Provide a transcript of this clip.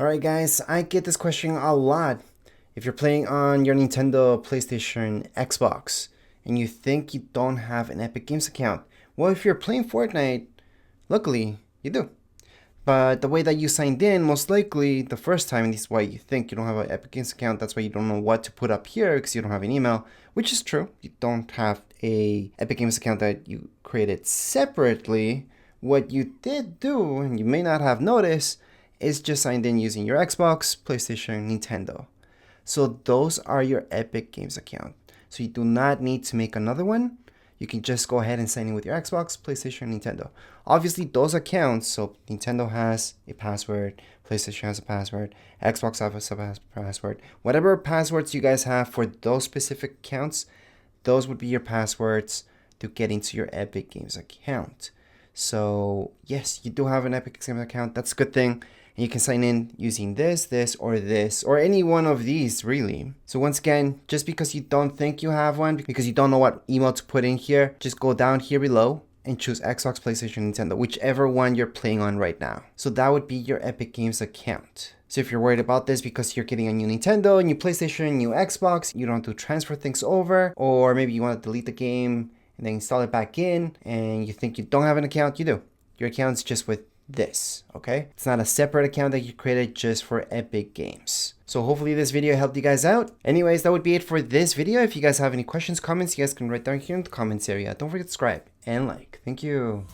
Alright guys, I get this question a lot. If you're playing on your Nintendo, PlayStation, Xbox, and you think you don't have an Epic Games account, well, if you're playing Fortnite, luckily you do. But the way that you signed in, most likely the first time, and this is why you think you don't have an Epic Games account, that's why you don't know what to put up here because you don't have an email, which is true. You don't have a Epic Games account that you created separately. What you did do, and you may not have noticed, is just signed in using your Xbox, PlayStation, Nintendo. So those are your Epic Games account. So you do not need to make another one. You can just go ahead and sign in with your Xbox, PlayStation, Nintendo. Obviously, those accounts, so Nintendo has a password, PlayStation has a password, Xbox has a password. Whatever passwords you guys have for those specific accounts, those would be your passwords to get into your Epic Games account. So yes, you do have an Epic Games account. That's a good thing. And you can sign in using this, or any one of these really. So once again, just because you don't think you have one, because you don't know what email to put in here, just go down here below and choose Xbox, PlayStation, Nintendo, whichever one you're playing on right now. So that would be your Epic Games account. So if you're worried about this because you're getting a new Nintendo, new PlayStation, new Xbox, you don't want to transfer things over, or maybe you want to delete the game and then install it back in, and you think you don't have an account, you do. Your account's just with this, okay? It's not a separate account that you created just for Epic Games. So hopefully this video helped you guys out. Anyways, that would be it for this video. If you guys have any questions, comments, you guys can write down here in the comments area. Don't forget to subscribe and like. Thank you.